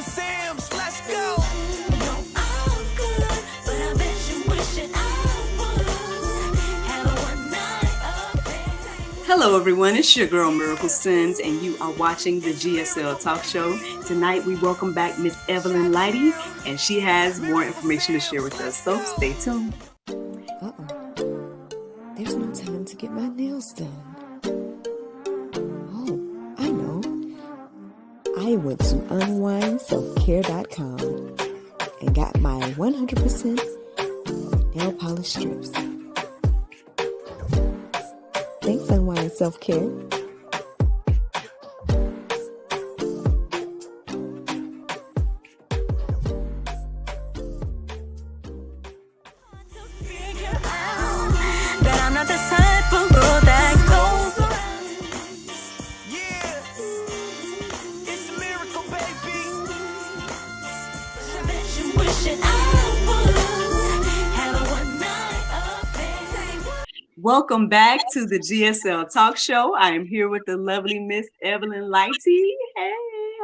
Sims, let's go. Hello, everyone. It's your girl, Miracle Sims, and you are watching the GSL Talk Show. Tonight, we welcome back Miss Evelyn Leite, and she has more information to share with us. So stay tuned. There's no time to get my nails done. Oh, I know. I went to unwindselfcare.com and got my 100% nail polish strips. Thanks, Unwind Self-Care. Welcome back to the GSL Talk Show. I am here with the lovely Miss Evelyn Leite. Hey,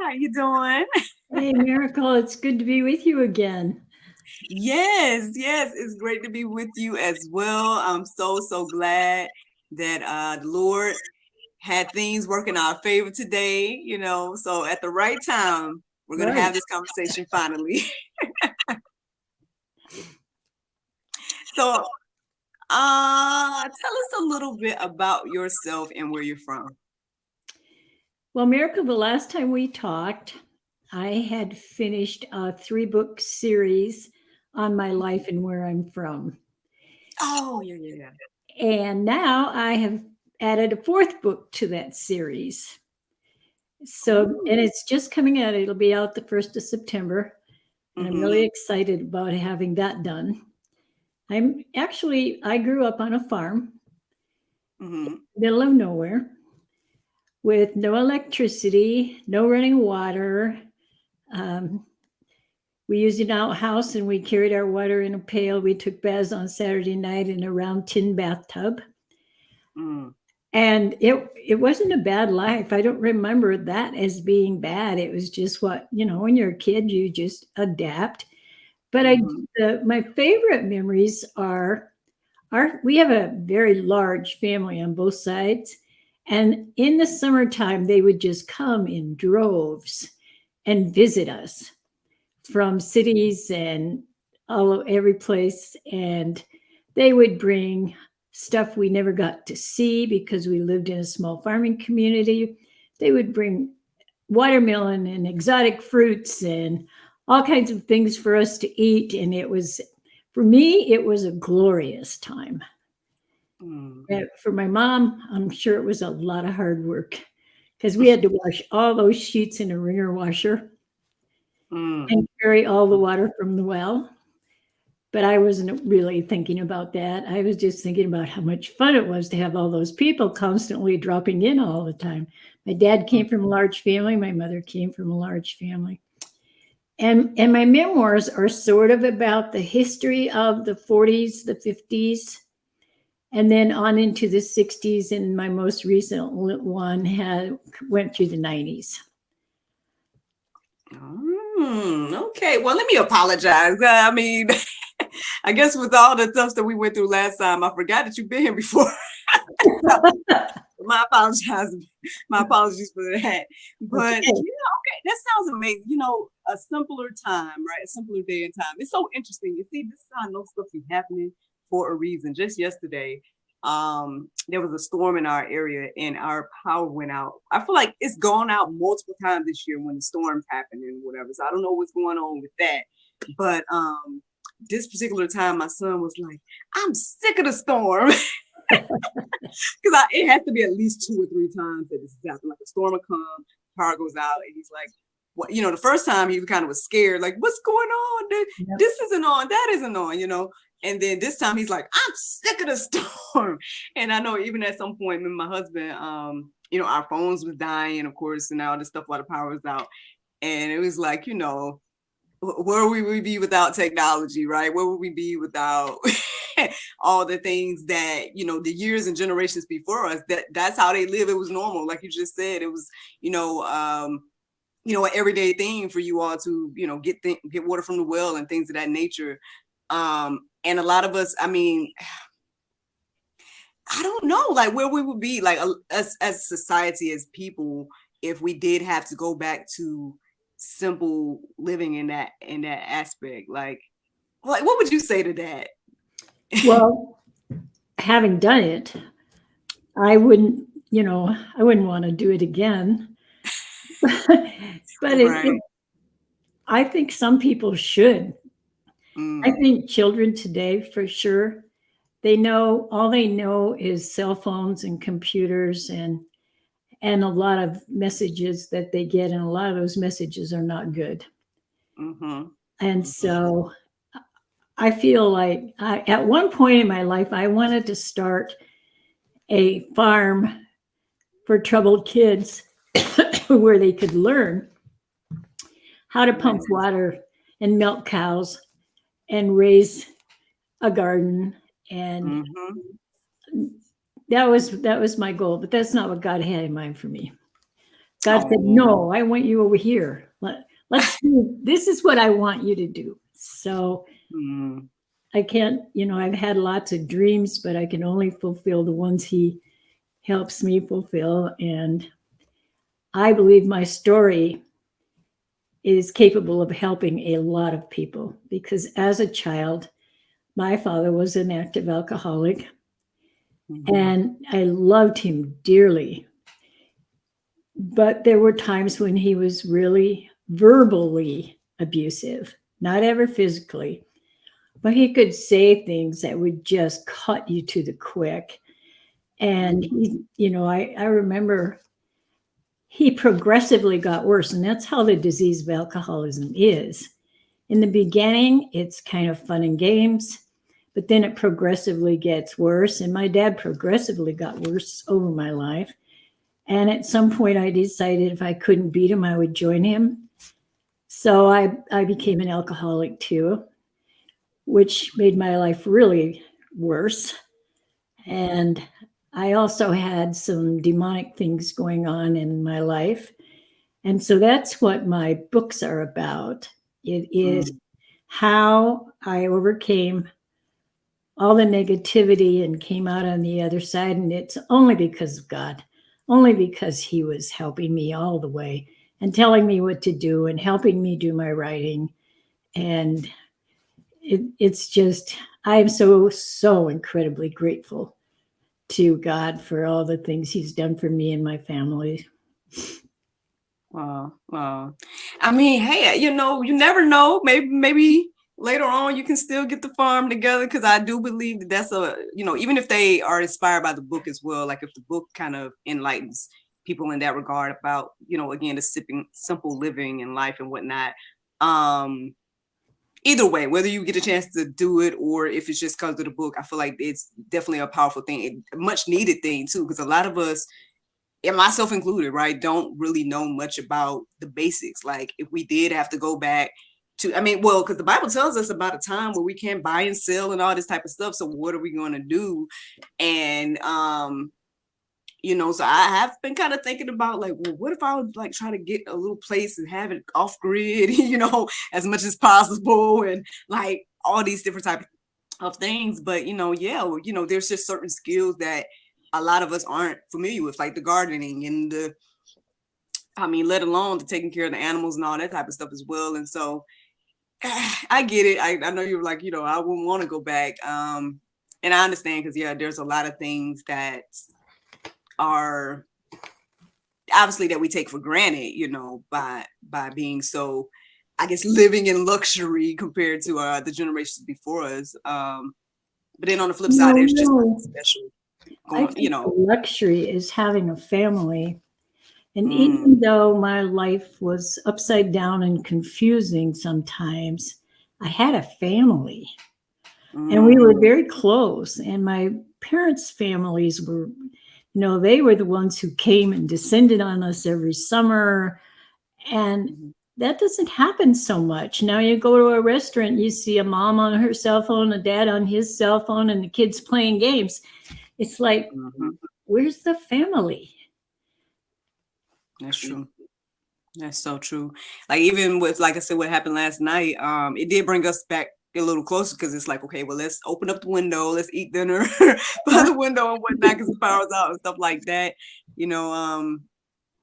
how you doing? Hey, Miracle, it's good to be with you again. Yes, it's great to be with you as well. I'm so glad that the Lord had things working our favor today, so at the right time, we're going to have this conversation finally. So, tell us a little bit about yourself and where you're from. Well, Miracle, the last time we talked, I had finished a 3-book series on my life and where I'm from. Oh, yeah. And now I have added a 4th book to that series. So, and it's just coming out. It'll be out the 1st of September. And I'm really excited about having that done. I grew up on a farm, middle of nowhere, with no electricity, no running water. We used an outhouse and we carried our water in a pail. We took baths on Saturday night in a round tin bathtub. And it wasn't a bad life. I don't remember that as being bad. It was just what, when you're a kid, you just adapt. But my favorite memories are we have a very large family on both sides. And in the summertime, they would just come in droves and visit us from cities and every place. And they would bring stuff we never got to see because we lived in a small farming community. They would bring watermelon and exotic fruits and all kinds of things for us to eat. And for me, it was a glorious time. For my mom, I'm sure it was a lot of hard work because we had to wash all those sheets in a wringer washer and carry all the water from the well. But I wasn't really thinking about that. I was just thinking about how much fun it was to have all those people constantly dropping in all the time. My dad came from a large family. My mother came from a large family. And my memoirs are sort of about the history of the 40s, the 50s, and then on into the 60s. And my most recent one went through the 90s. Okay. Well, let me apologize. I mean, I guess with all the stuff that we went through last time, I forgot that you've been here before. My apologies for that. But okay, that sounds amazing. A simpler time, right? A simpler day and time. It's so interesting. You see, this is how I know stuff is happening for a reason. Just yesterday, there was a storm in our area and our power went out. I feel like it's gone out multiple times this year when the storms happen and whatever. So I don't know what's going on with that. But this particular time, my son was like, I'm sick of the storm. Because it has to be at least 2 or 3 times that this has happened. Like a storm will come, power goes out, and he's like, "What?" The first time he kind of was scared, like, "What's going on? This isn't on, that isn't on," And then this time he's like, "I'm sick of the storm." And I know even at some point, me and my husband, our phones was dying, of course, and all this stuff while the power was out, and it was like, where would we be without technology, right? Where would we be without all the things that, the years and generations before us, that's how they live. It was normal. Like you just said, it was, an everyday thing for you all to, get water from the well and things of that nature. And a lot of us, I mean, I don't know, like where we would be, like as society, as people, if we did have to go back to simple living in that aspect. Like what would you say to that? Well, having done it, I wouldn't want to do it again. But Right. I think some people should. I Mm, think children today, for sure, all they know is cell phones and computers and a lot of messages that they get, and a lot of those messages are not good. mm-hmm, And mm-hmm, so I feel like at one point in my life, I wanted to start a farm for troubled kids where they could learn how to pump nice. water and milk cows and raise a garden. And Mm-hmm. that was my goal, but that's not what God had in mind for me. God said, Oh. no, I want you over here. Let's do, this is what I want you to do. So Mm, I can't, I've had lots of dreams, but I can only fulfill the ones he helps me fulfill. And I believe my story is capable of helping a lot of people because as a child, my father was an active alcoholic mm-hmm, and I loved him dearly. But there were times when he was really verbally abusive, not ever physically, but he could say things that would just cut you to the quick. And I remember he progressively got worse, and that's how the disease of alcoholism is. In the beginning, it's kind of fun and games, but then it progressively gets worse. And my dad progressively got worse over my life. And at some point, I decided if I couldn't beat him, I would join him. So I became an alcoholic too, which made my life really worse. And I also had some demonic things going on in my life. And so that's what my books are about. It is mm. how I overcame all the negativity and came out on the other side. And it's only because of God, only because He was helping me all the way and telling me what to do and helping me do my writing. And it's just, I am so, so incredibly grateful to God for all the things He's done for me and my family. Wow, wow. I mean, hey, you never know. Maybe later on you can still get the farm together, because I do believe that that's even if they are inspired by the book as well, like if the book kind of enlightens people in that regard about, again, the simple living in life and whatnot. Um, Either way, whether you get a chance to do it or if it's just because of the book, I feel like it's definitely a powerful thing, a much needed thing too, because a lot of us, and myself included, right, don't really know much about the basics. Like if we did have to go back to, I mean, well, because the Bible tells us about a time where we can't buy and sell and all this type of stuff. So what are we going to do? And, so I have been kind of thinking about like, well, what if I would like try to get a little place and have it off grid, as much as possible, and like all these different types of things. But there's just certain skills that a lot of us aren't familiar with, like the gardening and let alone the taking care of the animals and all that type of stuff as well. And so I get it. I know you were like, I wouldn't want to go back. And I understand, because there's a lot of things that are obviously that we take for granted, by being so, I guess, living in luxury compared to the generations before us. But then on the flip side, there's just something No. special I going, think the luxury is having a family. And Mm, even though my life was upside down and confusing sometimes, I had a family and we were mm, very close. And my parents' families were, they were the ones who came and descended on us every summer. And mhm, that doesn't happen so much. Now you go to a restaurant, you see a mom on her cell phone, a dad on his cell phone, and the kids playing games. It's like, mhm. where's the family? That's true. That's so true. Like even with, like I said, what happened last night, it did bring us back a little closer because it's like, okay, well, let's open up the window, let's eat dinner by the window and whatnot because the power's out and stuff like that. You know,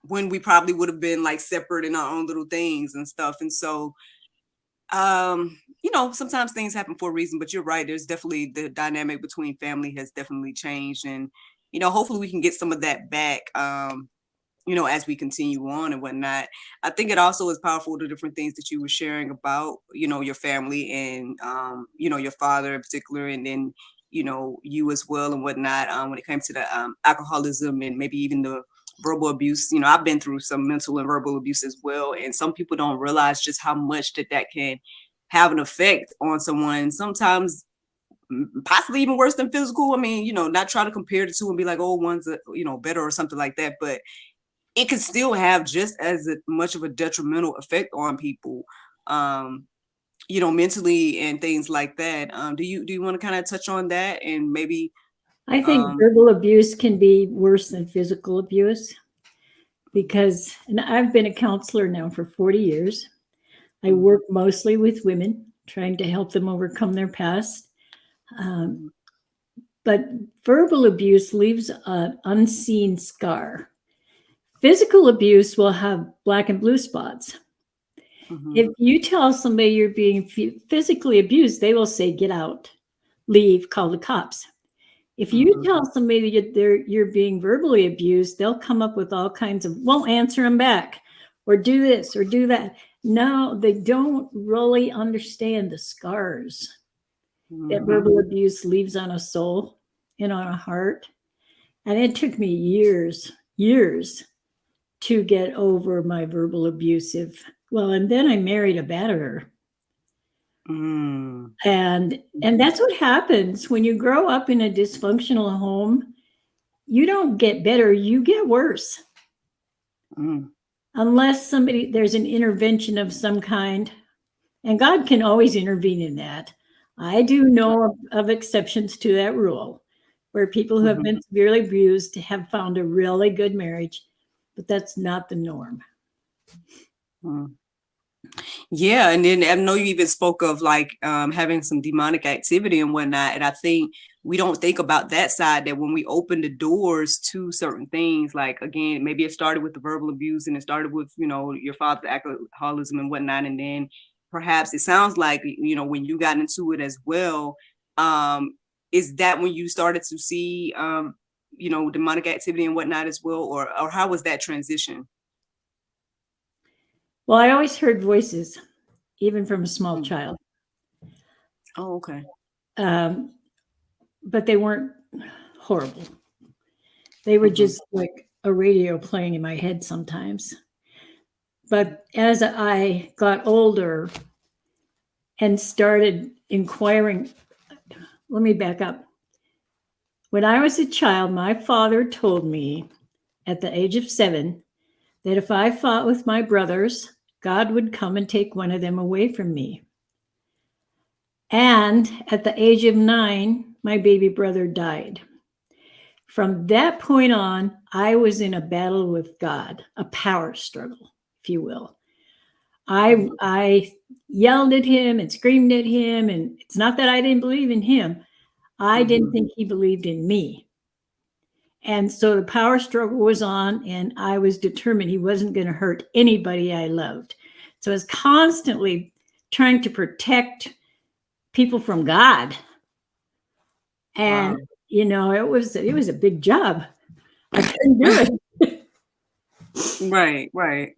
when we probably would have been like separate in our own little things and stuff. And so, you know, sometimes things happen for a reason, but you're right. There's definitely the dynamic between family has definitely changed. And, you know, hopefully we can get some of that back. You know, as we continue on and whatnot. I think it also is powerful the different things that you were sharing about, you know, your family and, you know, your father in particular, and then, you know, you as well and whatnot. When it comes to the alcoholism and maybe even the verbal abuse, you know, I've been through some mental and verbal abuse as well. And some people don't realize just how much that can have an effect on someone. Sometimes possibly even worse than physical. I mean, you know, not try to compare the two and be like, oh, one's, you know, better or something like that. But it can still have just as much of a detrimental effect on people, you know, mentally and things like that. Do you want to kind of touch on that and maybe? I think verbal abuse can be worse than physical abuse because, and I've been a counselor now for 40 years. I work mostly with women, trying to help them overcome their past. But verbal abuse leaves an unseen scar. Physical abuse will have black and blue spots. If you tell somebody you're being physically abused, they will say, get out, leave, call the cops. If you tell somebody that you're being verbally abused, they'll come up with all kinds of, won't answer them back, or do this or do that. No, they don't really understand the scars that verbal abuse leaves on a soul and on a heart. And it took me years to get over my verbal abusive. Well, and then I married a batterer. And that's what happens when you grow up in a dysfunctional home. You don't get better, you get worse. Unless there's an intervention of some kind. And God can always intervene in that. I do know of exceptions to that rule where people who have been severely abused have found a really good marriage, but that's not the norm. Yeah, and then I know you even spoke of like having some demonic activity and whatnot, and I think we don't think about that side, that when we open the doors to certain things, like again, maybe it started with the verbal abuse and it started with, you know, your father's alcoholism and whatnot, and then perhaps it sounds like, you know, when you got into it as well, is that when you started to see you know, demonic activity and whatnot as well, or how was that transition? Well, I always heard voices, even from a small child. Oh, okay. But they weren't horrible. They were just like a radio playing in my head sometimes. But as I got older and started inquiring, let me back up. When I was a child, my father told me at the age of 7 that if I fought with my brothers, God would come and take one of them away from me. And at the age of 9, my baby brother died. From that point on, I was in a battle with God, a power struggle, if you will. I yelled at him and screamed at him, and it's not that I didn't believe in him. I didn't think he believed in me. And so the power struggle was on, and I was determined he wasn't going to hurt anybody I loved. So I was constantly trying to protect people from God. And, you know, it was a big job. I couldn't do it. Right.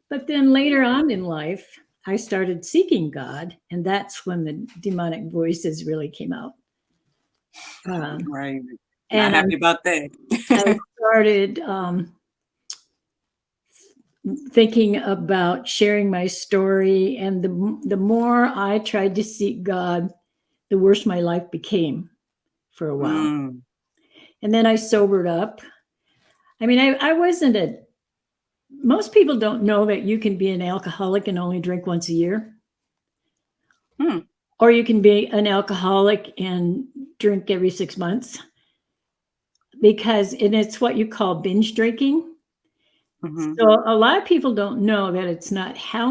But then later on in life, I started seeking God, and that's when the demonic voices really came out. Right. And Not happy about that. I started thinking about sharing my story, and the more I tried to seek God, the worse my life became for a while. And then I sobered up. I mean, I wasn't most people don't know that you can be an alcoholic and only drink once a year. Or you can be an alcoholic and drink every 6 months. And it's what you call binge drinking. So a lot of people don't know that it's not how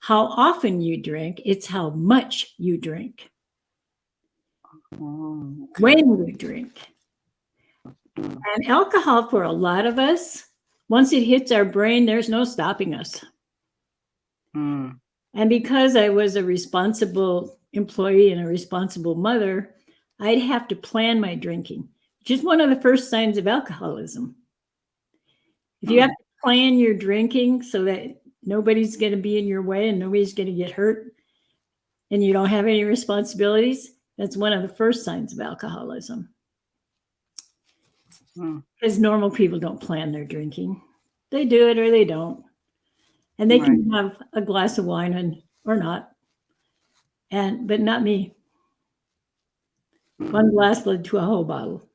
often you drink, it's how much you drink. When you drink. And alcohol, for a lot of us, once it hits our brain, there's no stopping us. And because I was a responsible employee and a responsible mother, I'd have to plan my drinking, which is one of the first signs of alcoholism. If you have to plan your drinking so that nobody's going to be in your way and nobody's going to get hurt, and you don't have any responsibilities, that's one of the first signs of alcoholism. Because normal people don't plan their drinking. They do it or they don't. And they can have a glass of wine or not. But not me. One glass led to a whole bottle.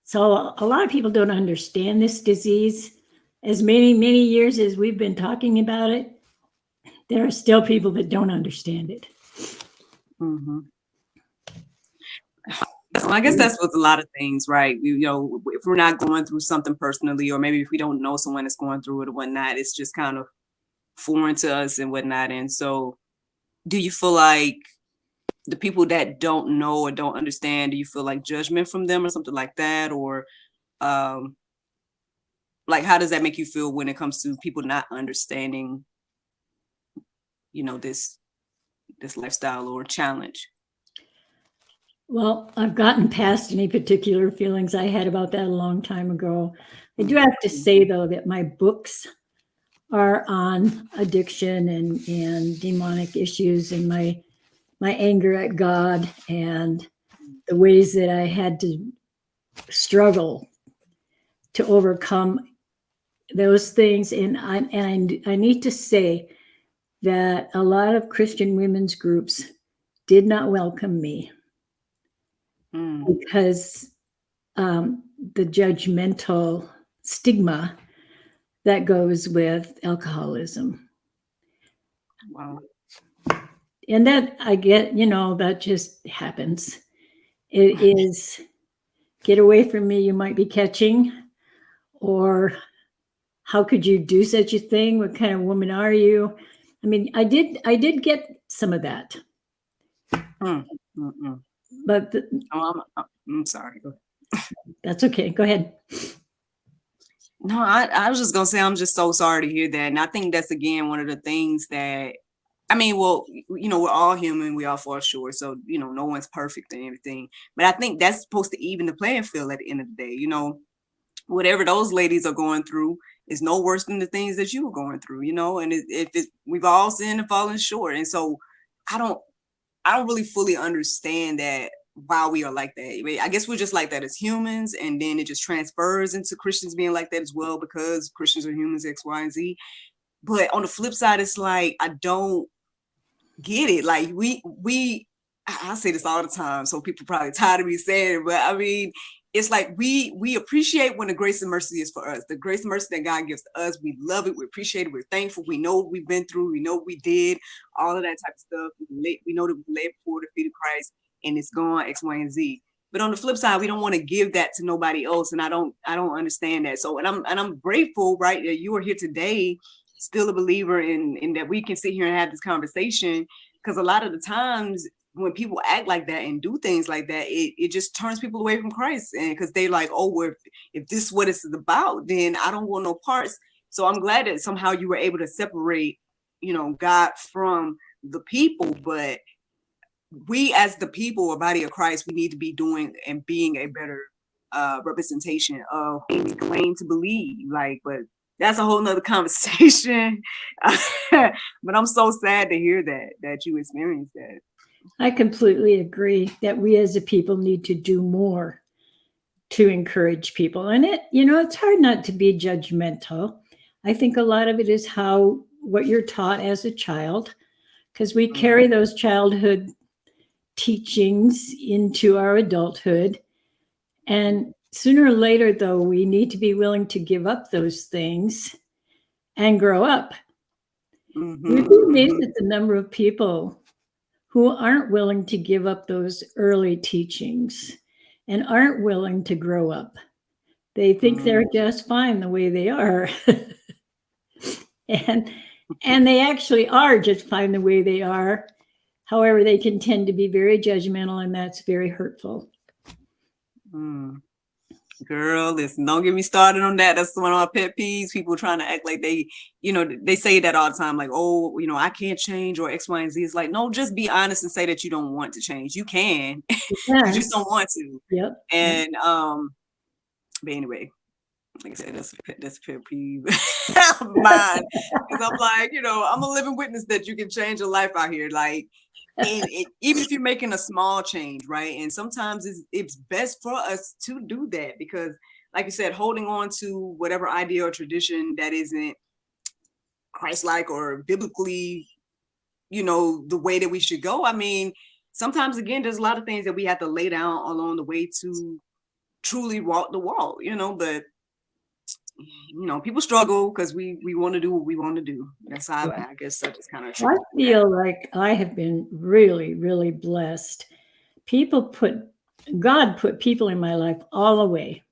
So a lot of people don't understand this disease. As many, many years as we've been talking about it, there are still people that don't understand it. So I guess that's with a lot of things, right? If we're not going through something personally, or maybe if we don't know someone that's going through it or whatnot, it's just kind of foreign to us and whatnot. And so do you feel like the people that don't know or don't understand, do you feel like judgment from them or something like that? Or like, how does that make you feel when it comes to people not understanding, this lifestyle or challenge? Well, I've gotten past any particular feelings I had about that a long time ago. I do have to say, though, that my books are on addiction and demonic issues and my anger at God and the ways that I had to struggle to overcome those things. And I need to say that a lot of Christian women's groups did not welcome me. Because the judgmental stigma that goes with alcoholism. Wow. And that I get, that just happens. It is, get away from me, you might be catching, or how could you do such a thing? What kind of woman are you? I mean, I did get some of that. But I'm sorry. Go ahead. That's okay. Go ahead. No, I was just gonna say I'm just so sorry to hear that, and I think that's again one of the things that, we're all human, we all fall short, so no one's perfect and everything. But I think that's supposed to even the playing field at the end of the day. Whatever those ladies are going through is no worse than the things that you were going through. And we've all sinned and fallen short, and so I don't really fully understand that why we are like that. I guess we're just like that as humans, and then it just transfers into Christians being like that as well, because Christians are humans, X, Y, and Z. But on the flip side, it's like, I don't get it. Like I say this all the time, so people probably tired of me saying it, but I mean, it's like we appreciate when the grace and mercy is for us. The grace and mercy that God gives to us, we love it, we appreciate it, we're thankful. We know what we've been through, we know what we did, all of that type of stuff. We know that we lay before the feet of Christ, and it's gone, X, Y, and Z. But on the flip side, we don't want to give that to nobody else, and I don't understand that. So, and I'm grateful, right, that you are here today, still a believer in that we can sit here and have this conversation, because a lot of the times when people act like that and do things like that, it just turns people away from Christ. And because they like, oh, well, if this is what it's about, then I don't want no parts. So I'm glad that somehow you were able to separate, God from the people. But we as the people or body of Christ, we need to be doing and being a better representation of who we claim to believe. But that's a whole nother conversation. But I'm so sad to hear that you experienced that. I completely agree that we as a people need to do more to encourage people. And it's hard not to be judgmental. I think a lot of it is what you're taught as a child, because we carry those childhood teachings into our adulthood. And sooner or later, though, we need to be willing to give up those things and grow up. We'd be amazed at the number of people who aren't willing to give up those early teachings and aren't willing to grow up. They think they're just fine the way they are. and they actually are just fine the way they are. However, they can tend to be very judgmental, and that's very hurtful. Girl, listen, don't get me started on that. That's one of my pet peeves. People trying to act like they, they say that all the time, like, oh, I can't change or X, Y, and Z. It's like, no, just be honest and say that you don't want to change. You can. You just don't want to. Yep. And but anyway, like I said, that's a pet peeve of mine. Because I'm like, I'm a living witness that you can change your life out here. Like, and even if you're making a small change, right? And sometimes it's best for us to do that because, like you said, holding on to whatever idea or tradition that isn't Christ-like or biblically, the way that we should go. I mean, sometimes, again, there's a lot of things that we have to lay down along the way to truly walk the walk, but people struggle because we want to do what we want to do. That's how I guess that is kind of true. I feel like I have been really, really blessed. God put people in my life all the way.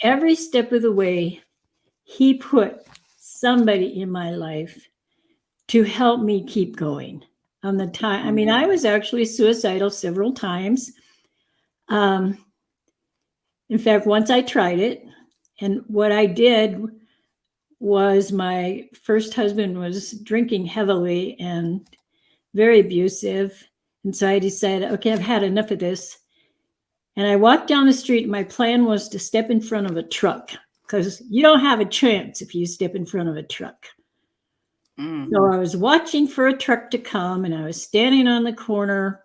Every step of the way, he put somebody in my life to help me keep going on the time. I mean, I was actually suicidal several times. In fact, once I tried it, and what I did was my first husband was drinking heavily and very abusive. And so I decided, okay, I've had enough of this. And I walked down the street. And my plan was to step in front of a truck because you don't have a chance if you step in front of a truck. So I was watching for a truck to come, and I was standing on the corner,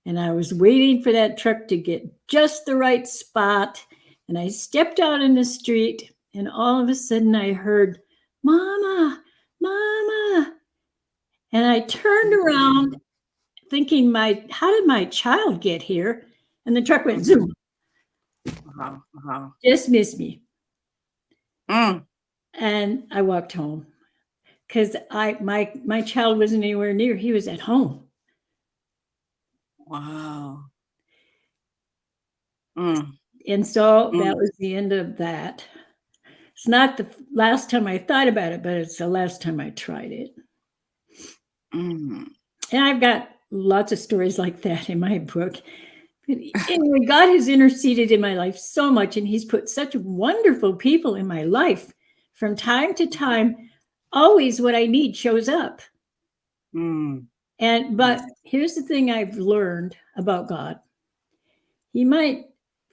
and I was waiting for that truck to get just the right spot. And I stepped out in the street, and all of a sudden I heard, "Mama, Mama." And I turned around thinking, how did my child get here? And the truck went zoom. Just missed me. And I walked home because my child wasn't anywhere near. He was at home. Wow. And so that was the end of that. It's not the last time I thought about it, but it's the last time I tried it. And I've got lots of stories like that in my book. But anyway, God has interceded in my life so much, and he's put such wonderful people in my life from time to time. Always what I need shows up. But here's the thing I've learned about God. He might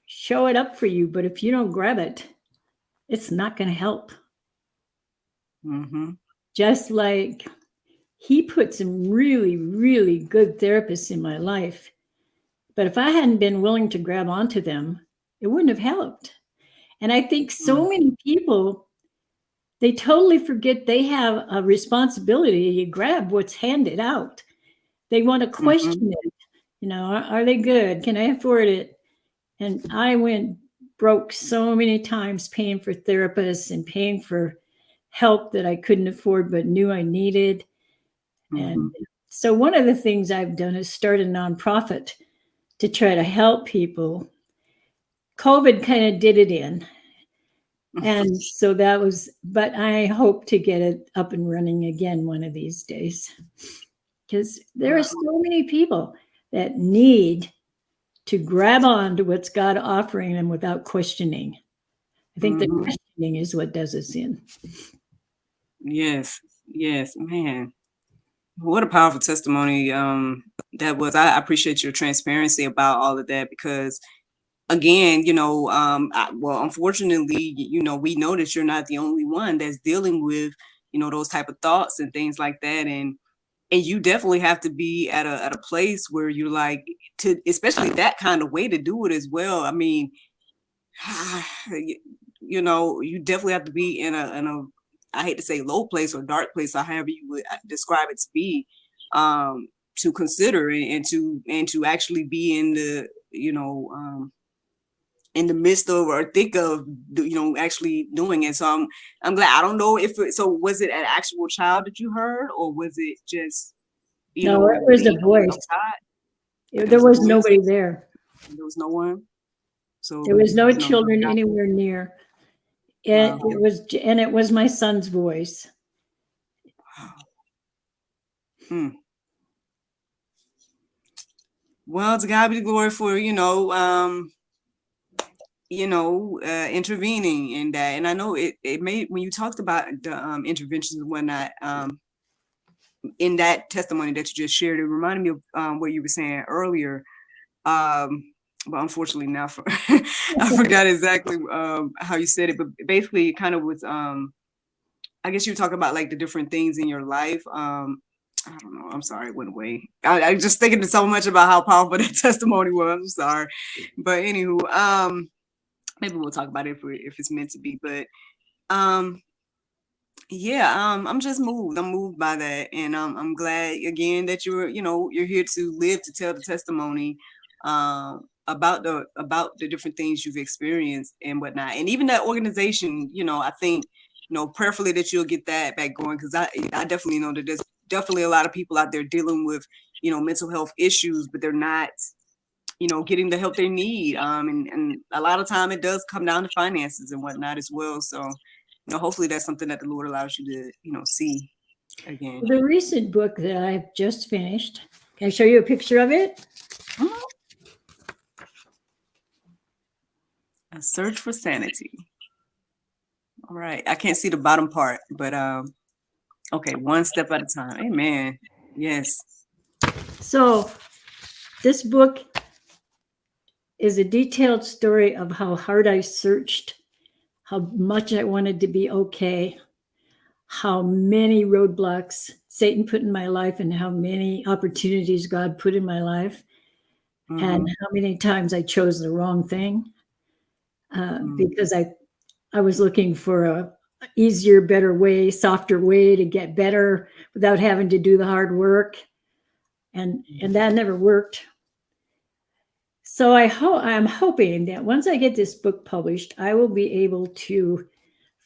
show it up for you, but if you don't grab it, it's not going to help. Just like he put some really, really good therapists in my life. But if I hadn't been willing to grab onto them, it wouldn't have helped. And I think so many people, they totally forget they have a responsibility to grab what's handed out. They want to question it. Are they good? Can I afford it? And I went broke so many times paying for therapists and paying for help that I couldn't afford but knew I needed. And so one of the things I've done is start a nonprofit to try to help people. COVID kind of did it in. And so but I hope to get it up and running again one of these days. Because there are so many people that need to grab on to what's God offering them without questioning. I think the questioning is what does us in. Yes, man. What a powerful testimony that was. I appreciate your transparency about all of that because, again, unfortunately, we know that you're not the only one that's dealing with, those type of thoughts and things like that. And you definitely have to be at a place where you're like, especially that kind of way to do it as well. I mean, you definitely have to be in a I hate to say low place or dark place or however you would describe it to be, to consider and to actually be in the, in the midst of or thick of, actually doing it. So I'm glad. I don't know so was it an actual child that you heard, or was it just, no, it was a voice. There was nobody there. There was no one. So There was no you know, children anywhere near. It was my son's voice. Well, to God be the glory for, intervening in that. And I know it made, when you talked about the interventions and whatnot, in that testimony that you just shared, it reminded me of what you were saying earlier. But unfortunately now I forgot exactly how you said it, but basically it kind of was, I guess you were talking about like the different things in your life. I don't know. I'm sorry, it went away. I just thinking so much about how powerful that testimony was. I'm sorry, but anywho, maybe we'll talk about it if it's meant to be. But yeah, I'm just moved. I'm moved by that, and I'm glad again that you're here to live to tell the testimony about the different things you've experienced and whatnot, and even that organization. I think prayerfully that you'll get that back going, because I definitely know that there's definitely a lot of people out there dealing with mental health issues, but they're not getting the help they need. And a lot of time it does come down to finances and whatnot as well. So hopefully that's something that the Lord allows you to see again. The recent book that I've just finished, can I show you a picture of it? A Search for Sanity. All right, I can't see the bottom part, but okay, one step at a time. Amen. Yes. So this book is a detailed story of how hard I searched, how much I wanted to be okay, how many roadblocks Satan put in my life, and how many opportunities God put in my life, and how many times I chose the wrong thing because I was looking for a easier, better way, softer way to get better without having to do the hard work, and that never worked. So I'm hoping that once I get this book published, I will be able to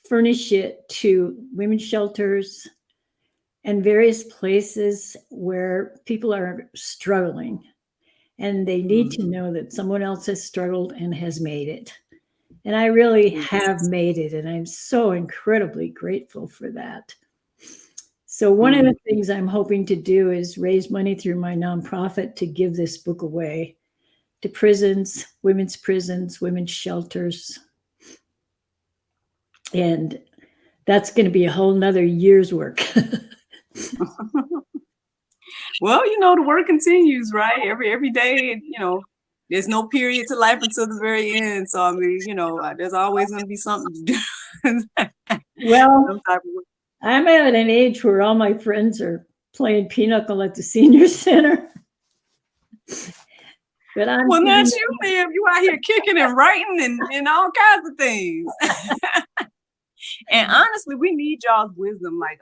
furnish it to women's shelters and various places where people are struggling, and they need to know that someone else has struggled and has made it. And I really have made it, and I'm so incredibly grateful for that. So one of the things I'm hoping to do is raise money through my nonprofit to give this book away to prisons, women's shelters. And that's going to be a whole nother year's work. Well, the work continues, right? Every day, there's no period to life until the very end. So, I mean, there's always going to be something to do. Well, I'm at an age where all my friends are playing pinochle at the senior center. But well, not you, ma'am. You out here kicking and writing and all kinds of things. And honestly, we need y'all's wisdom, like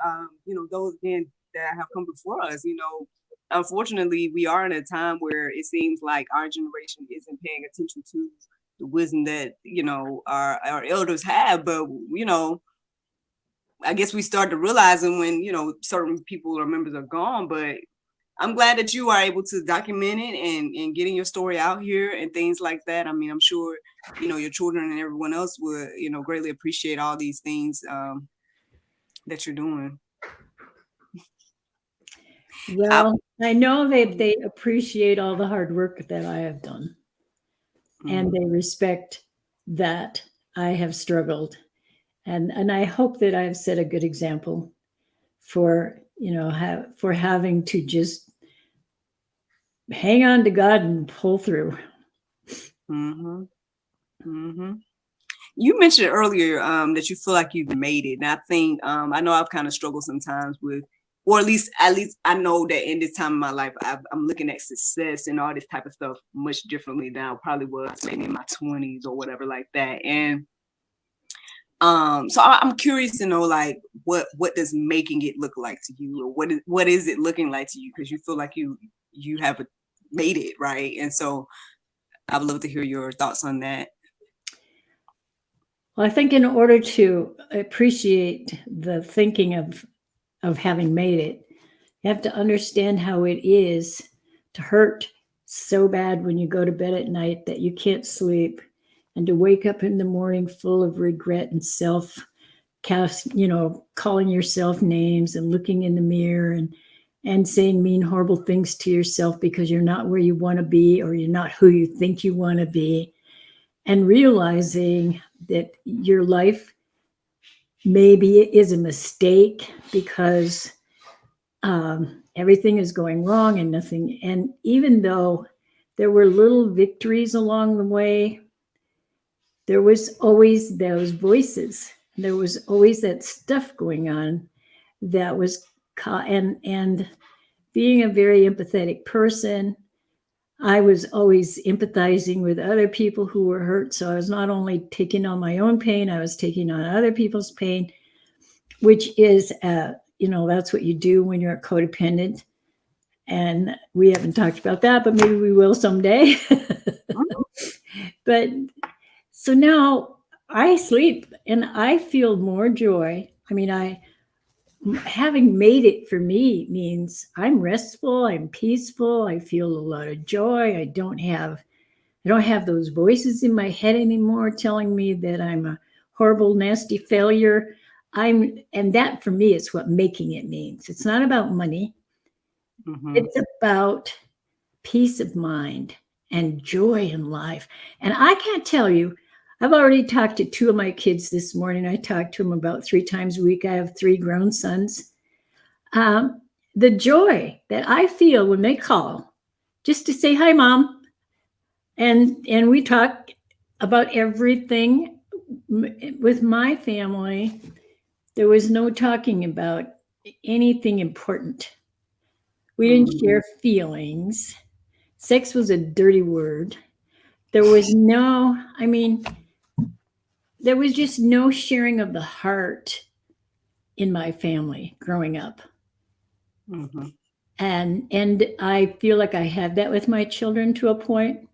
those again that have come before us. Unfortunately, we are in a time where it seems like our generation isn't paying attention to the wisdom that our elders have. But I guess we start to realize it when certain people or members are gone. But I'm glad that you are able to document it and getting your story out here and things like that. I mean, I'm sure, your children and everyone else would, greatly appreciate all these things that you're doing. Well, I know that they appreciate all the hard work that I have done, and they respect that I have struggled. And I hope that I've set a good example for, for having to just hang on to God and pull through. You mentioned earlier that you feel like you've made it. And I think, I know I've kind of struggled sometimes with, or at least I know that in this time of my life, I'm looking at success and all this type of stuff much differently than I probably was maybe in my 20s or whatever like that. And so I'm curious to know, like, what does making it look like to you, or what is it looking like to you? Because you feel like you have made it, right? And so I would love to hear your thoughts on that. Well, I think in order to appreciate the thinking of having made it, you have to understand how it is to hurt so bad when you go to bed at night that you can't sleep, and to wake up in the morning full of regret and calling yourself names and looking in the mirror and saying mean, horrible things to yourself because you're not where you want to be, or you're not who you think you want to be, and realizing that your life maybe is a mistake because everything is going wrong and nothing. And even though there were little victories along the way, there was always those voices. There was always that stuff going on that was and being a very empathetic person, I was always empathizing with other people who were hurt. So I was not only taking on my own pain, I was taking on other people's pain, which is, that's what you do when you're a codependent. And we haven't talked about that, but maybe we will someday. But so now I sleep and I feel more joy. I mean, having made it for me means I'm restful, I'm peaceful, I feel a lot of joy. I don't have those voices in my head anymore telling me that I'm a horrible, nasty failure. And that for me is what making it means. It's not about money. Mm-hmm. It's about peace of mind and joy in life. And I can't tell you, I've already talked to 2 of my kids this morning. I talk to them about 3 times a week. I have 3 grown sons. The joy that I feel when they call just to say, hi, Mom. And we talk about everything with my family. There was no talking about anything important. We didn't share feelings. Sex was a dirty word. There was there was just no sharing of the heart in my family growing up. Mm-hmm. And I feel like I have that with my children to a point.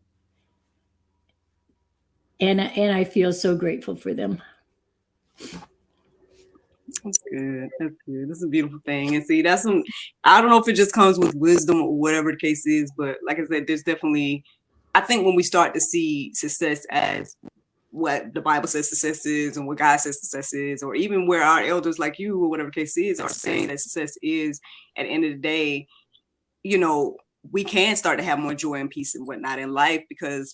And I feel so grateful for them. That's good. That's good. That's a beautiful thing. And see, I don't know if it just comes with wisdom or whatever the case is, but like I said, there's definitely, I think when we start to see success as what the Bible says success is and what God says success is, or even where our elders like you or whatever the case is are saying that success is, at the end of the day, we can start to have more joy and peace and whatnot in life, because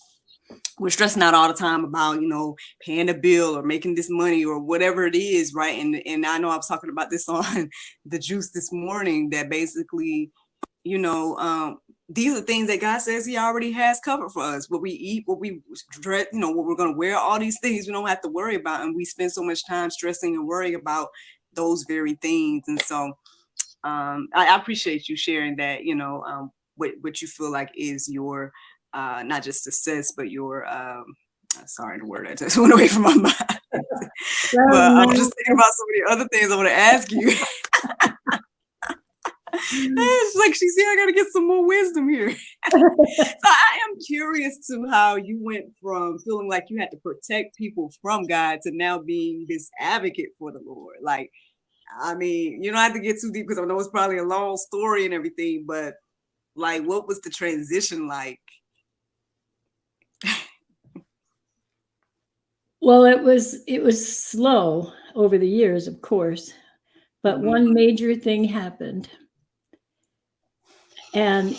we're stressing out all the time about, paying a bill or making this money or whatever it is, right? And I know I was talking about this on the juice this morning, that basically, these are things that God says he already has covered for us. What we eat, what we dress, what we're going to wear, all these things we don't have to worry about. And we spend so much time stressing and worrying about those very things. And so I appreciate you sharing that, what you feel like is your not just success, but your sorry, the word I just went away from my mind. But I'm just thinking about so many other things I want to ask you. It's like she said, I gotta get some more wisdom here. So I am curious to how you went from feeling like you had to protect people from God to now being this advocate for the Lord. Like, I mean, you don't have to get too deep because I know it's probably a long story and everything, but like, what was the transition like? Well, it was slow over the years, of course, but mm-hmm. One major thing happened. And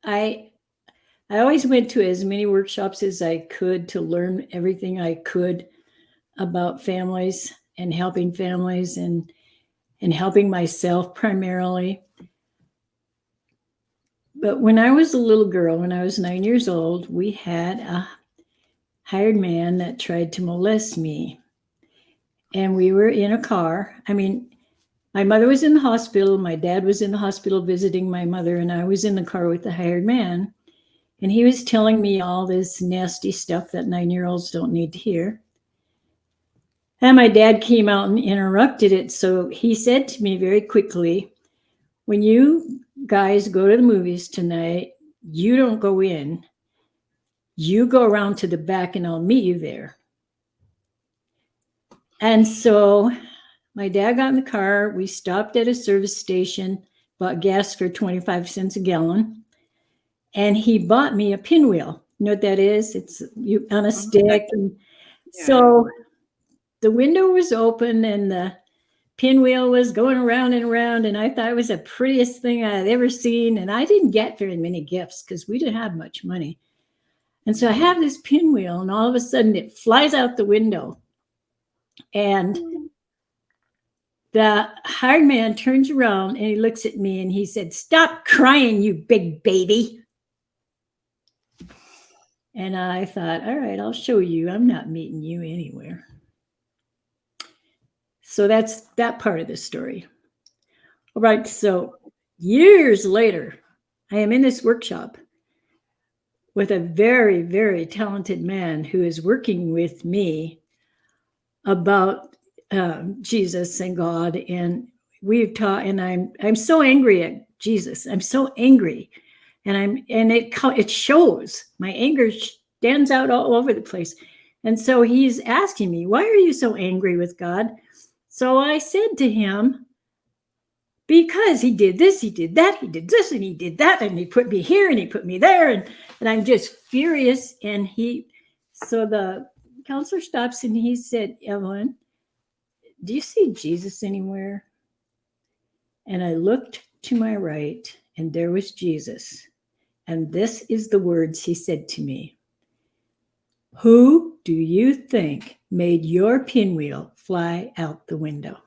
I always went to as many workshops as I could to learn everything I could about families and helping families and helping myself primarily. But when I was a little girl, when I was 9 years old, we had a hired man that tried to molest me. And we were in a car. I mean, my mother was in the hospital. My dad was in the hospital visiting my mother, and I was in the car with the hired man. And he was telling me all this nasty stuff that 9-year-olds don't need to hear. And my dad came out and interrupted it. So he said to me very quickly, when you guys go to the movies tonight, you don't go in. You go around to the back and I'll meet you there. And so my dad got in the car. We stopped at a service station, bought gas for 25 cents a gallon. And he bought me a pinwheel. You know what that is? It's you on a stick. And Yeah. so the window was open and the pinwheel was going around and around. And I thought it was the prettiest thing I had ever seen. And I didn't get very many gifts because we didn't have much money. And so I have this pinwheel, and all of a sudden it flies out the window. And the hired man turns around and he looks at me and he said, "Stop crying, you big baby." And I thought, all right, I'll show you. I'm not meeting you anywhere. So that's that part of the story. All right. So years later, I am in this workshop with a very, very talented man who is working with me about Jesus and God. And we've taught, and I'm so angry at Jesus. I'm so angry. And it shows. My anger stands out all over the place. And so he's asking me, "Why are you so angry with God?" So I said to him, "Because he did this, he did that, he did this, and he did that, and he put me here and he put me there." And I'm just furious. And so the counselor stops and he said, "Evelyn, do you see Jesus anywhere?" And I looked to my right, and there was Jesus. And this is the words he said to me: "Who do you think made your pinwheel fly out the window?"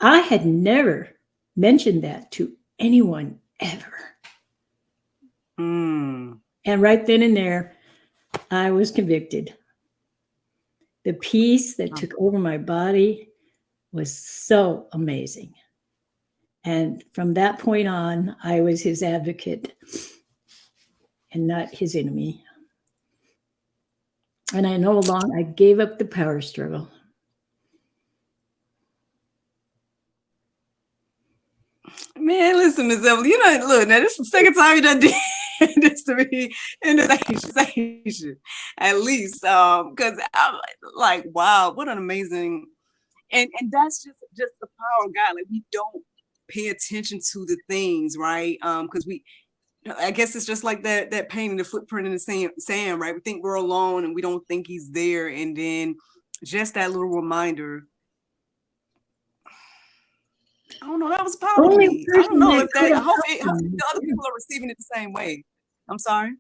I had never mentioned that to anyone ever. And right then and there, I was convicted. The peace that took over my body was so amazing. And from that point on, I was his advocate and not his enemy. And I gave up the power struggle. Man, listen, Miss Evelyn, look, now this is the second time you done did this to me in this station, at least. Because I'm like, wow, what an amazing, and that's just the power of God. Like, we don't pay attention to the things, right? Because I guess it's just like that painting the footprint in the sand, right? We think we're alone and we don't think he's there. And then just that little reminder. I don't know. That was powerful to me. I don't know if I hope the other people are receiving it the same way. I'm sorry.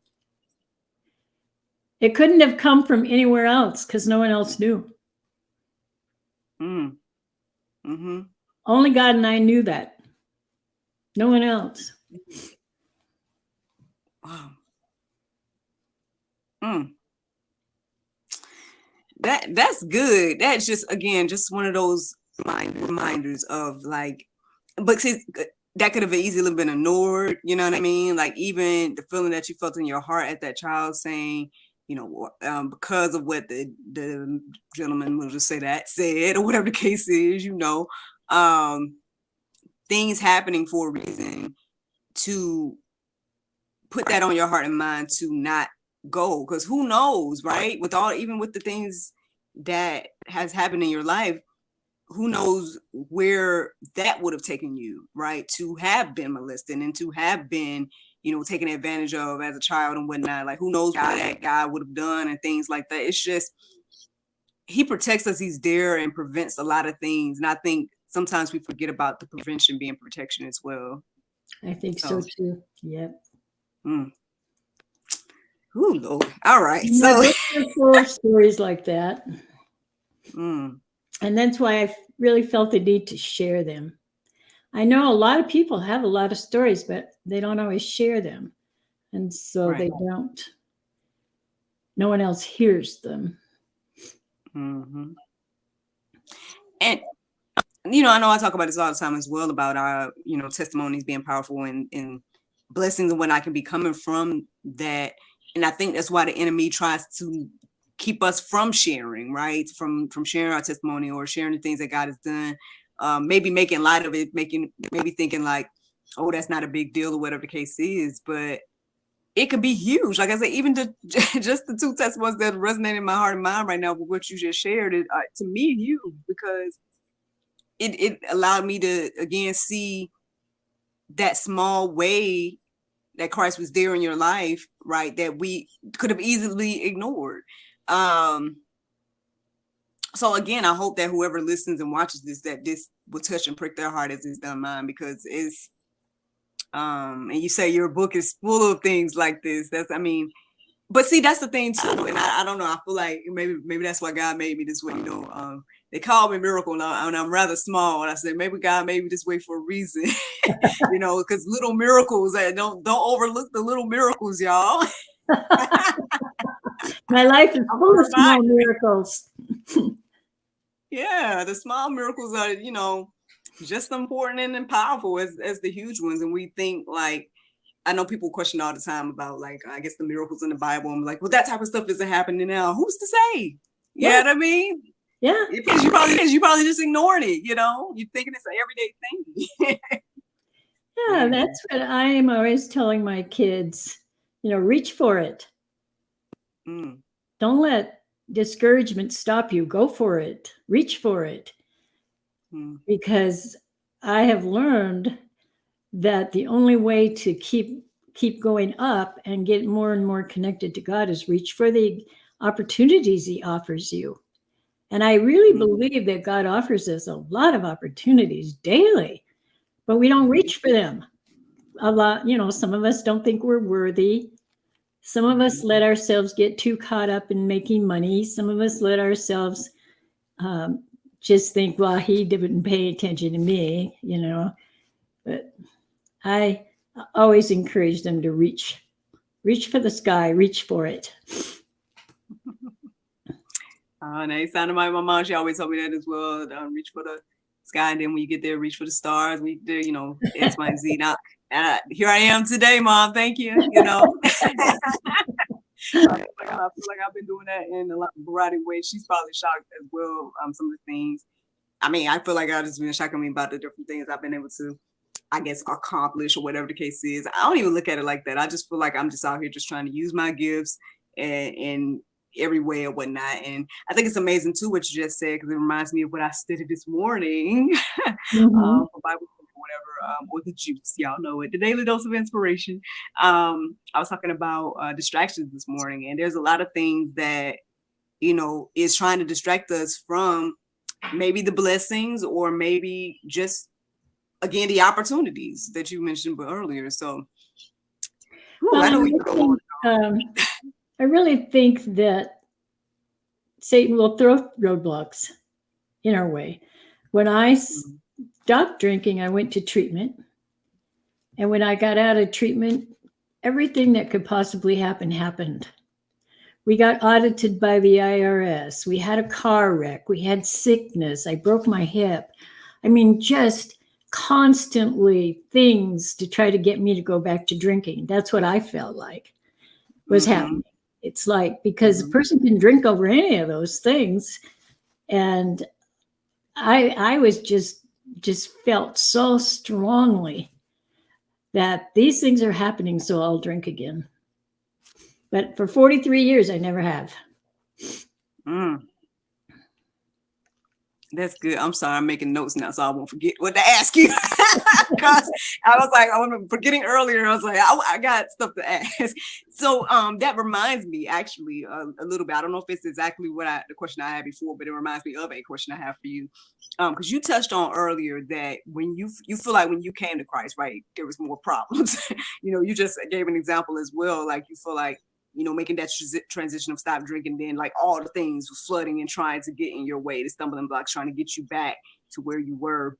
It couldn't have come from anywhere else because no one else knew. Only God and I knew that. No one else. Wow. That's good. That's just, again, just one of those reminders of, like, but see, that could have easily been ignored. You know what I mean? Like, even the feeling that you felt in your heart at that child saying, because of what the gentleman, will just say that, said, or whatever the case is, things happening for a reason, to put that on your heart and mind to not go, because who knows, right? Even with the things that has happened in your life, who knows where that would have taken you, right? To have been molested and to have been, taken advantage of as a child and whatnot. Like, who knows what that guy would have done and things like that. It's just, he protects us. He's there and prevents a lot of things. And I think sometimes we forget about the prevention being protection as well. I think so too. Yep. Ooh, Lord. All right. So full of stories like that. And that's why I really felt the need to share them. I know a lot of people have a lot of stories, but they don't always share them. And so they don't. No one else hears them. And, I know I talk about this all the time as well, about our, testimonies being powerful and blessings and whatnot can be coming from that. And I think that's why the enemy tries to keep us from sharing, right? From sharing our testimony or sharing the things that God has done. Maybe making light of it, maybe thinking like, oh, that's not a big deal or whatever the case is. But it could be huge. Like I said, even just the two testimonies that resonate in my heart and mind right now with what you just shared, is to me huge, because it allowed me to, again, see that small way that Christ was there in your life, right, that we could have easily ignored. So again, I hope that whoever listens and watches this, that this will touch and prick their heart as it's done mine, because it's and you say your book is full of things like this. But see, that's the thing too, and I don't know. I feel like maybe that's why God made me this way. They call me miracle now, and I'm rather small. And I said maybe God made me this way for a reason, because little miracles. Don't overlook the little miracles, y'all. My life is full of small miracles. Yeah, the small miracles are, just important and powerful as the huge ones. And we think, like, I know people question all the time about, like, I guess the miracles in the Bible. I'm like, well, that type of stuff isn't happening now. Who's to say? You know what I mean? Yeah. Because you probably just ignoring it, You're thinking it's an everyday thing. Yeah, that's what I am always telling my kids, reach for it. Don't let discouragement stop you. Go for it. Reach for it. Because I have learned that the only way to keep going up and get more and more connected to God is reach for the opportunities he offers you. And I really believe that God offers us a lot of opportunities daily, but we don't reach for them. A lot, some of us don't think we're worthy. Some of us let ourselves get too caught up in making money. Some of us let ourselves just think, well, he didn't pay attention to me, But I always encourage them to reach for the sky, reach for it. And it sounded like my mom. She always told me that as well. Reach for the sky, and then when you get there, reach for the stars. We do, X, Y, and Z. Now, here I am today, Mom. Thank you. I feel like I've been doing that in a variety of ways. She's probably shocked as well. Some of the things. I feel like I've just been shocking me about the different things I've been able to, I guess, accomplish, or whatever the case is. I don't even look at it like that. I just feel like I'm just out here just trying to use my gifts and every way or whatnot. And I think it's amazing too what you just said, because it reminds me of what I studied this morning for Bible or whatever, or the juice, y'all know it, the daily dose of inspiration. I was talking about distractions this morning, and there's a lot of things that is trying to distract us from maybe the blessings, or maybe just, again, the opportunities that you mentioned earlier. So I really think that Satan will throw roadblocks in our way. When I stopped drinking, I went to treatment. And when I got out of treatment, everything that could possibly happen happened. We got audited by the IRS. We had a car wreck. We had sickness. I broke my hip. Just constantly things to try to get me to go back to drinking. That's what I felt like was happening. It's like, because a person can drink over any of those things. And I was just felt so strongly that these things are happening, so I'll drink again. But for 43 years, I never have. That's good. I'm sorry, I'm making notes now, so I won't forget what to ask you. Because I was like, I was forgetting earlier. I was like, I got stuff to ask. So that reminds me, actually, a little bit. I don't know if it's exactly the question I had before, but it reminds me of a question I have for you. Because you touched on earlier that when you feel like when you came to Christ, right, there was more problems. You just gave an example as well. Like, you feel like, making that transition of stop drinking, then like all the things was flooding and trying to get in your way, the stumbling blocks, trying to get you back to where you were.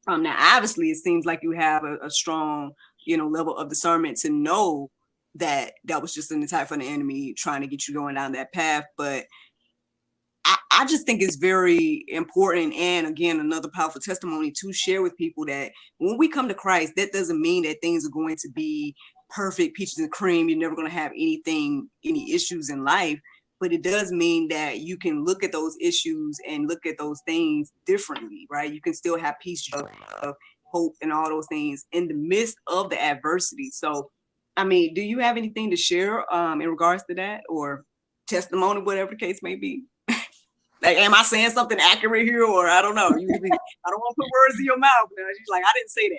Now, obviously, it seems like you have a strong, level of discernment to know that was just an attack from the enemy trying to get you going down that path. But I just think it's very important, and again, another powerful testimony to share with people that when we come to Christ, that doesn't mean that things are going to be perfect, peaches and cream. You're never going to have any issues in life, but it does mean that you can look at those issues and look at those things differently, right? You can still have peace, joy, hope, and all those things in the midst of the adversity. So, do you have anything to share in regards to that, or testimony, whatever the case may be? Like, am I saying something accurate here, or I don't know? I don't want to put words in your mouth. She's like, I didn't say that.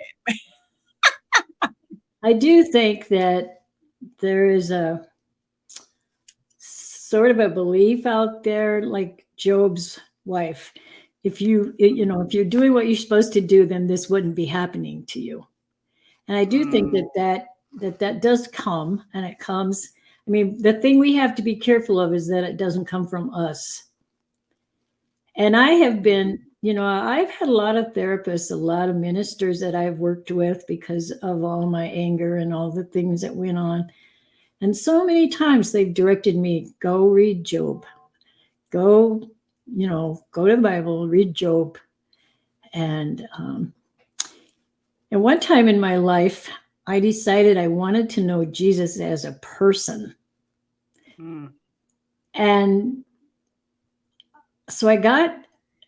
I do think that there is a sort of a belief out there, like Job's wife. If if you're doing what you're supposed to do, then this wouldn't be happening to you. And I do think that does come, and it comes. I mean, the thing we have to be careful of is that it doesn't come from us. And I have been, I've had a lot of therapists, a lot of ministers that I've worked with because of all my anger and all the things that went on. And so many times they've directed me, go read Job, go to the Bible, read Job. And one time in my life, I decided I wanted to know Jesus as a person. And so I got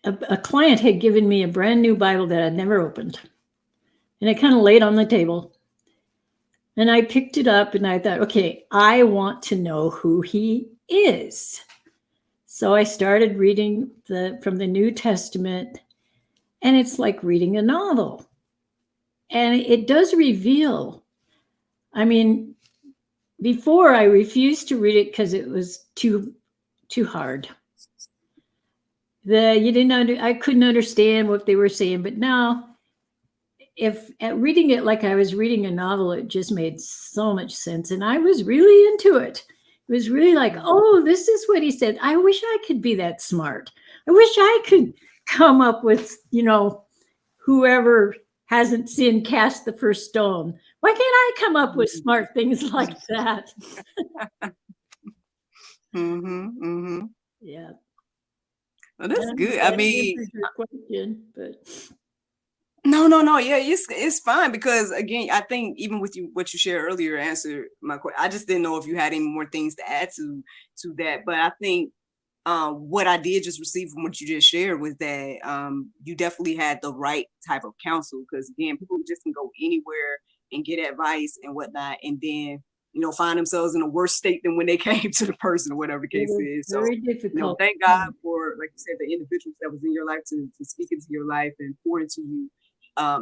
a client had given me a brand new Bible that I'd never opened. And it kind of laid on the table. And I picked it up and I thought, okay, I want to know who he is. So I started reading from the New Testament, and it's like reading a novel. And it does reveal, I mean, before I refused to read it because it was too hard. I couldn't understand what they were saying, but now reading it like I was reading a novel, it just made so much sense. And I was really into it. It was really like, oh, this is what he said. I wish I could be that smart. I wish I could come up with, whoever hasn't sinned, cast the first stone. Why can't I come up with smart things like that? Yeah. Well, that's good. I mean, your question, but no. Yeah, it's fine because again, I think even with what you shared earlier answered my question. I just didn't know if you had any more things to add to that. But I think what I did just receive from what you just shared was that you definitely had the right type of counsel, because again, people just can go anywhere and get advice and whatnot, and then find themselves in a worse state than when they came to the person or whatever the case is. So very difficult. Thank God for, like you said, the individuals that was in your life to speak into your life and pour into you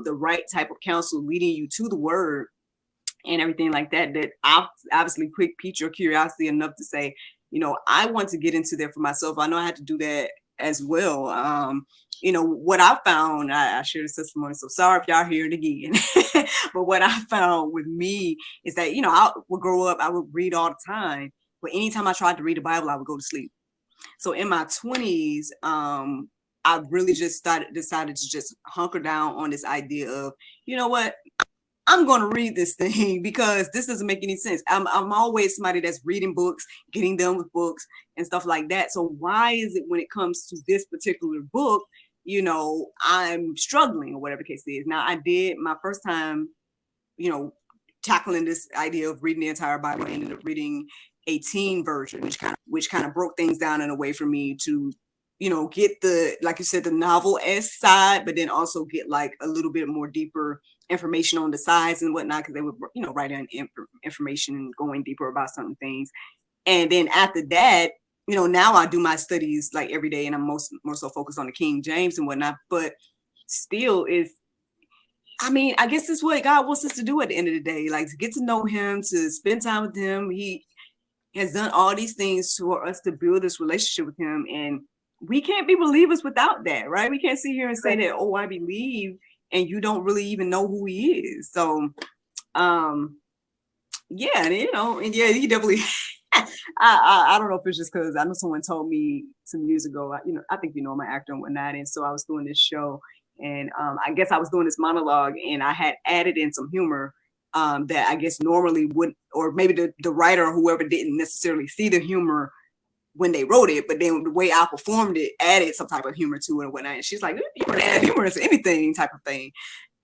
the right type of counsel, leading you to the word and everything like that. That obviously piqued your curiosity enough to say, I want to get into there for myself. I know I had to do that as well. What I found, I shared this testimony, so sorry if y'all hear it again. But what I found with me is that, I would grow up, I would read all the time, but anytime I tried to read the Bible, I would go to sleep. So in my 20s, I really just decided to just hunker down on this idea of, you know what, I'm going to read this thing because this doesn't make any sense. I'm always somebody that's reading books, getting done with books and stuff like that. So why is it when it comes to this particular book, I'm struggling or whatever the case is? Now, I did my first time, tackling this idea of reading the entire Bible. I ended up reading a teen version, which kind of broke things down in a way for me to, get the, like you said, the novel-esque side, but then also get like a little bit more deeper information on the sides and whatnot, because they would, write in information going deeper about certain things. And then after that, now I do my studies like every day, and I'm more so focused on the King James and whatnot, but still I guess it's what God wants us to do at the end of the day, like to get to know him, to spend time with him. He has done all these things for us to build this relationship with him, and we can't be believers without that, right? We can't sit here and say that, oh, I believe, and you don't really even know who he is. So, yeah, and he definitely. I don't know if it's just because I know someone told me some years ago. I think I'm an actor and whatnot, and so I was doing this show, and I guess I was doing this monologue, and I had added in some humor that I guess normally would, or maybe the writer or whoever didn't necessarily see the humor when they wrote it, but then the way I performed it added some type of humor to it and whatnot. And she's like, you can add humor to anything type of thing.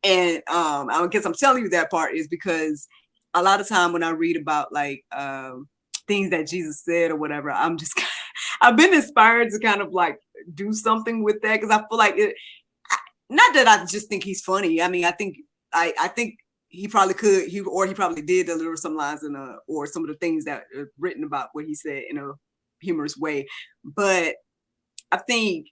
And I guess I'm telling you that part is because a lot of time when I read about like things that Jesus said or whatever, I've been inspired to kind of like do something with that, because I feel like not that I just think he's funny. I mean, I think he probably could, he probably did deliver some lines or some of the things that are written about what he said in a humorous way. But I think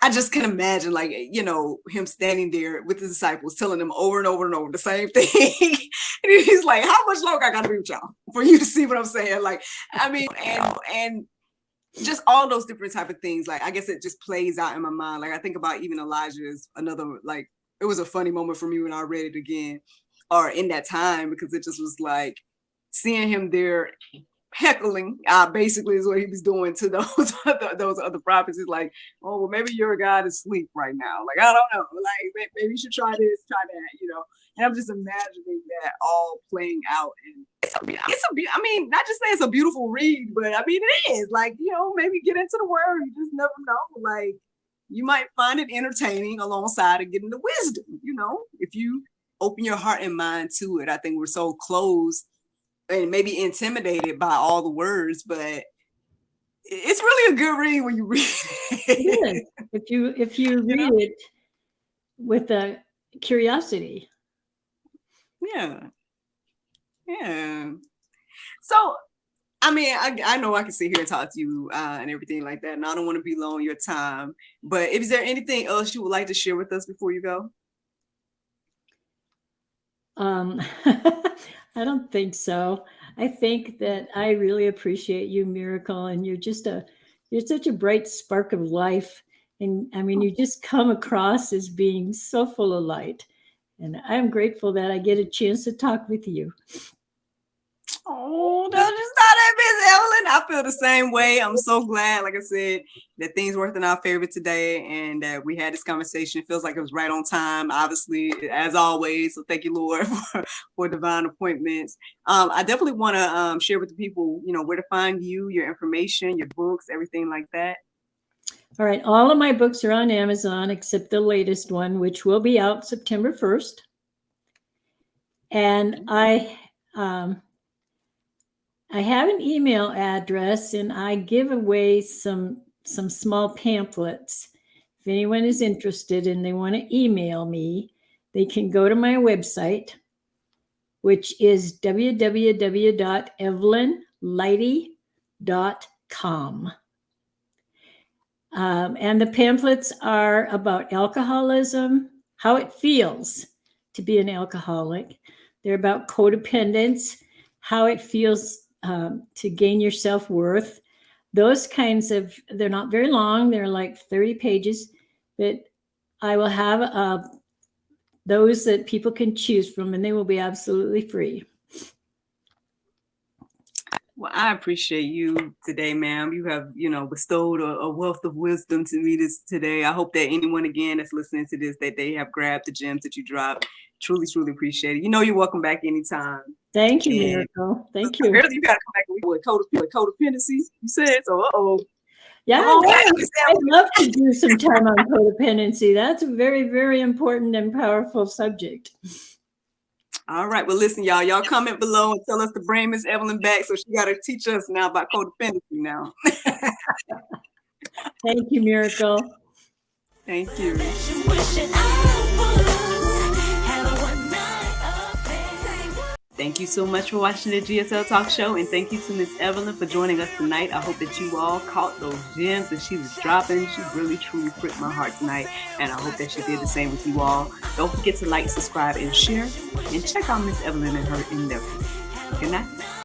I just can imagine, like, you know, him standing there with the disciples, telling them over and over and over the same thing. And he's like, how much longer I gotta be with y'all for you to see what I'm saying? Like, I mean, and just all those different type of things. Like, I guess it just plays out in my mind. Like, I think about even Elijah is another, like, it was a funny moment for me when I read it again, or in that time, because it just was like seeing him there heckling, basically is what he was doing to those other prophets. He's like, oh, well, maybe your God is asleep right now. Like, I don't know. Like, maybe you should try this, try that, you know. And I'm just imagining that all playing out. And I mean, not just say it's a beautiful read, but I mean, it is. Like, you know, maybe get into the word. You just never know. Like, you might find it entertaining alongside of getting the wisdom, you know, if you open your heart and mind to it. I think we're so closed and maybe intimidated by all the words, but it's really a good read when you read it. If you read it with a curiosity. Yeah. So, I mean, I know I can sit here and talk to you and everything like that, and I don't want to be long your time, but is there anything else you would like to share with us before you go? I don't think so. I think that I really appreciate you, Miracle, and you're such a bright spark of life. And I mean, you just come across as being so full of light. And I'm grateful that I get a chance to talk with you. Oh, that's just not that, Miss Evelyn. I feel the same way. I'm so glad, like I said, that things worked in our favor today and that we had this conversation. It feels like it was right on time, obviously, as always. So thank you, Lord, for divine appointments. I definitely want to share with the people, you know, where to find you, your information, your books, everything like that. All right. All of my books are on Amazon except the latest one, which will be out September 1st. And I have an email address, and I give away some small pamphlets. If anyone is interested and they want to email me, they can go to my website, which is www.evelynleite.com. And the pamphlets are about alcoholism, how it feels to be an alcoholic. They're about codependence, how it feels to gain your self-worth. Those kinds of, they're not very long. They're like 30 pages, but I will have those that people can choose from, and they will be absolutely free. Well, I appreciate you today, ma'am. You have, you know, bestowed a wealth of wisdom to me today. I hope that anyone, again, that's listening to this, that they have grabbed the gems that you dropped. Truly, truly appreciate it. You know, you're welcome back anytime. Thank you, Miracle. Thank you. Earlier, you got to come back with codependency. You said so. Yeah, I'd love to do some time on codependency. That's a very, very important and powerful subject. All right. Well, listen, y'all comment below and tell us to bring Miss Evelyn back. So she got to teach us now about codependency now. Thank you, Miracle. Thank you. Thank you so much for watching the GSL Talk Show, and thank you to Miss Evelyn for joining us tonight. I hope that you all caught those gems that she was dropping. She really, truly pricked my heart tonight, and I hope that she did the same with you all. Don't forget to like, subscribe, and share, and check out Miss Evelyn and her endeavors. Good night.